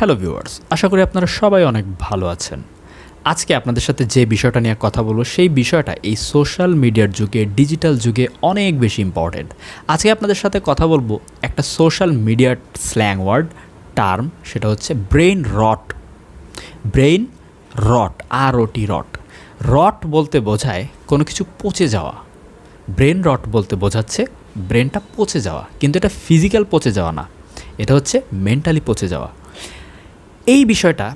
Hello viewers, আশা করি আপনারা সবাই অনেক ভালো আছেন। আজকে আপনাদের সাথে যে বিষয়টা নিয়ে কথা বলবো সেই বিষয়টা এই সোশ্যাল মিডিয়ার যুগে, ডিজিটাল যুগে অনেক বেশি ইম্পর্টেন্ট। আজকে আপনাদের সাথে কথা বলবো একটা সোশ্যাল মিডিয়ার স্ল্যাং ওয়ার্ড টার্ম, সেটা হচ্ছে brain rot. Brain rot, ROT রট। রট বলতে বোঝায় কোনো কিছু পচে যাওয়া। ব্রেন রট বলতে বোঝাচ্ছে ব্রেনটা পচে যাওয়া, কিন্তু এটা ফিজিক্যাল পচে যাওয়া না, এটা হচ্ছে মেন্টালি পচে যাওয়া। এই বিষয়টা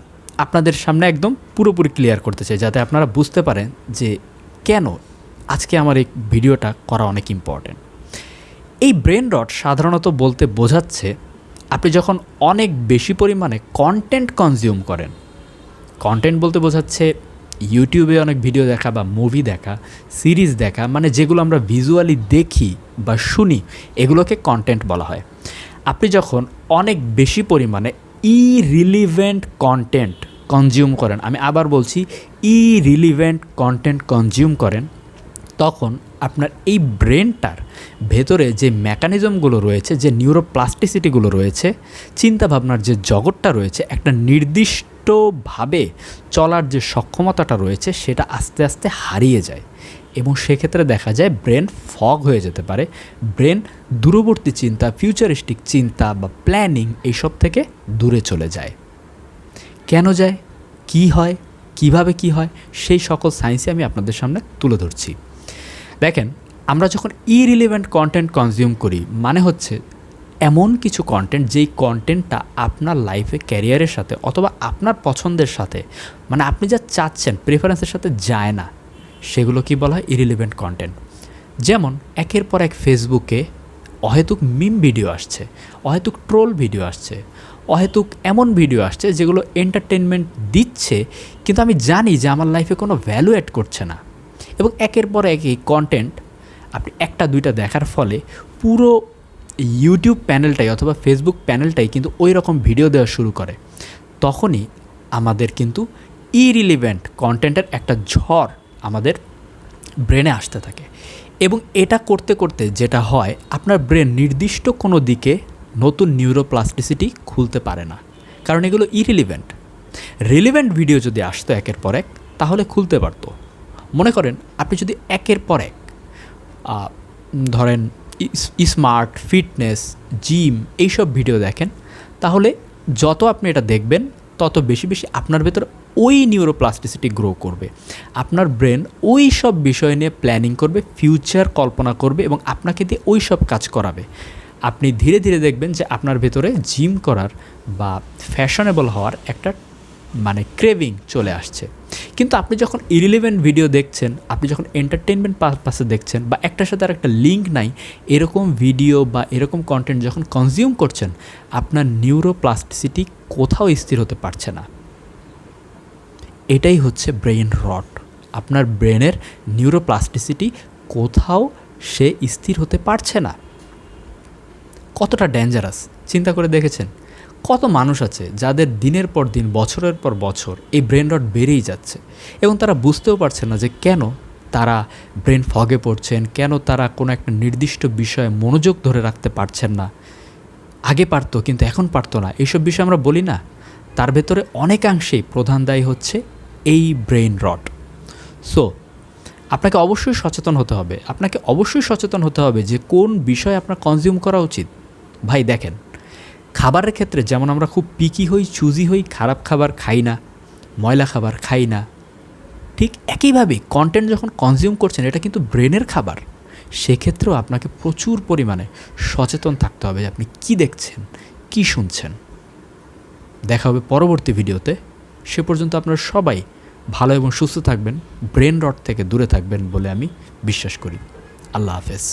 আপনাদের সামনে একদম পুরোপুরি ক্লিয়ার করতে চাই, যাতে আপনারা বুঝতে পারেন যে কেন আজকে আমার এই ভিডিওটা করা অনেক ইম্পর্ট্যান্ট। এই ব্রেন রট সাধারণত বলতে বোঝাচ্ছে আপনি যখন অনেক বেশি পরিমাণে কন্টেন্ট কনজিউম করেন। কন্টেন্ট বলতে বোঝাচ্ছে ইউটিউবে অনেক ভিডিও দেখা বা মুভি দেখা, সিরিজ দেখা, মানে যেগুলো আমরা ভিজুয়ালি দেখি বা শুনি, এগুলোকে কন্টেন্ট বলা হয়। আপনি যখন অনেক বেশি পরিমাণে ইরিলিভেন্ট কন্টেন্ট কনজিউম করেন, আমি আবার বলছি ইরিলিভেন্ট কন্টেন্ট কনজিউম করেন, তখন আপনার এই ব্রেনটার ভেতরে যে মেকানিজমগুলো রয়েছে, যে নিউরোপ্লাস্টিসিটিগুলো রয়েছে, চিন্তাভাবনার যে জগৎটা রয়েছে, একটা নির্দিষ্টভাবে চলার যে সক্ষমতাটা রয়েছে, সেটা আস্তে আস্তে হারিয়ে যায় এবং সেক্ষেত্রে দেখা যায় ব্রেন ফগ হয়ে যেতে পারে। ব্রেন দূরবর্তী চিন্তা, ফিউচারিস্টিক চিন্তা বা প্ল্যানিং এইসব থেকে দূরে চলে যায়। কেন যায়, কি হয়, কিভাবে কি হয়, সেই সকল সায়েন্সই আমি আপনাদের সামনে তুলে ধরছি। দেখেন, আমরা যখন ইরিলেভেন্ট কন্টেন্ট কনজিউম করি, মানে হচ্ছে এমন কিছু কন্টেন্ট যেই কন্টেন্টটা আপনার লাইফে, ক্যারিয়ারের সাথে অথবা আপনার পছন্দের সাথে, মানে আপনি যা চাচ্ছেন প্রেফারেন্সের সাথে যায় না, সেগুলো কি বলা হয় ইরিলেভেন্ট কন্টেন্ট। যেমন একের পর এক ফেসবুকে অহেতুক মিম ভিডিও আসছে, অহেতুক ট্রোল ভিডিও আসছে, অহেতুক এমন ভিডিও আসছে যেগুলো এন্টারটেনমেন্ট দিচ্ছে, কিন্তু আমি জানি যে আমার লাইফে কোনো ভ্যালু অ্যাড করছে না। এবং একের পর এক এই কন্টেন্ট আপনি একটা দুইটা দেখার ফলে পুরো ইউটিউব প্যানেলটাই অথবা ফেসবুক প্যানেলটাই কিন্তু ওই রকম ভিডিও দেওয়া শুরু করে। তখনই আমাদের কিন্তু ইরিলিভেন্ট কন্টেন্টের একটা ঝড় আমাদের ব্রেনে আসতে থাকে এবং এটা করতে করতে যেটা হয়, আপনার ব্রেন নির্দিষ্ট কোনো দিকে নতুন নিউরোপ্লাস্টিসিটি খুলতে পারে না, কারণ এগুলো ইরিলিভেন্ট। রিলিভেন্ট ভিডিও যদি আসতো একের পর এক, তাহলে খুলতে পারতো। মনে করেন আপনি যদি একের পর এক ধরেন স্মার্ট, ফিটনেস, জিম এইসব ভিডিও দেখেন, তাহলে যত আপনি এটা দেখবেন তত বেশি বেশি আপনার ভেতর ওই নিউরোপ্লাস্টিসিটি গ্রো করবে। আপনার ব্রেন ওই সব বিষয় নিয়ে প্ল্যানিং করবে, ফিউচার কল্পনা করবে এবং আপনাকে দিয়ে ওই সব কাজ করাবে। আপনি ধীরে ধীরে দেখবেন যে আপনার ভেতরে জিম করার বা ফ্যাশনেবল হওয়ার একটা মানে ক্রেভিং চলে আসছে। কিন্তু আপনি যখন ইরিলেভেন্ট ভিডিও দেখছেন, আপনি যখন এন্টারটেনমেন্ট পারপাসে দেখছেন বা একটার সাথে আর একটা লিঙ্ক নাই এরকম ভিডিও বা এরকম কন্টেন্ট যখন কনজিউম করছেন, আপনার নিউরোপ্লাস্টিসিটি কোথাও স্থির হতে পারছে না। এটাই হচ্ছে ব্রেইন রট। আপনার ব্রেনের নিউরোপ্লাস্টিসিটি কোথাও সে স্থির হতে পারছে না। কতটা ডেঞ্জারাস চিন্তা করে দেখেছেন? কত মানুষ আছে যাদের দিনের পর দিন, বছরের পর বছর এই ব্রেন রট বেড়েই যাচ্ছে এবং তারা বুঝতেও পারছে না যে কেন তারা ব্রেন ফগে পড়ছেন, কেন তারা কোনো একটা নির্দিষ্ট বিষয়ে মনোযোগ ধরে রাখতে পারছেন না। আগে পারতো কিন্তু এখন পারতো না, এইসব বিষয় আমরা বলি না। তার ভেতরে অনেকাংশেই প্রধান দায়ী হচ্ছে এই ব্রেন রট। সো আপনাকে অবশ্যই সচেতন হতে হবে, আপনাকে অবশ্যই সচেতন হতে হবে যে কোন বিষয় আপনার কনজিউম করা উচিত। ভাই দেখেন, খাবারের ক্ষেত্রে যেমন আমরা খুব পিকি হই, চুজি হই, খারাপ খাবার খাই না, ময়লা খাবার খাই না, ঠিক একইভাবেই কন্টেন্ট যখন কনজিউম করছেন, এটা কিন্তু ব্রেনের খাবার। সেক্ষেত্রেও আপনাকে প্রচুর পরিমাণে সচেতন থাকতে হবে যে আপনি কী দেখছেন, কী শুনছেন। দেখা হবে পরবর্তী ভিডিওতে। সে পর্যন্ত আপনারা সবাই ভালো এবং সুস্থ থাকবেন, ব্রেন রট থেকে দূরে থাকবেন বলে আমি বিশ্বাস করি। আল্লাহ হাফেজ।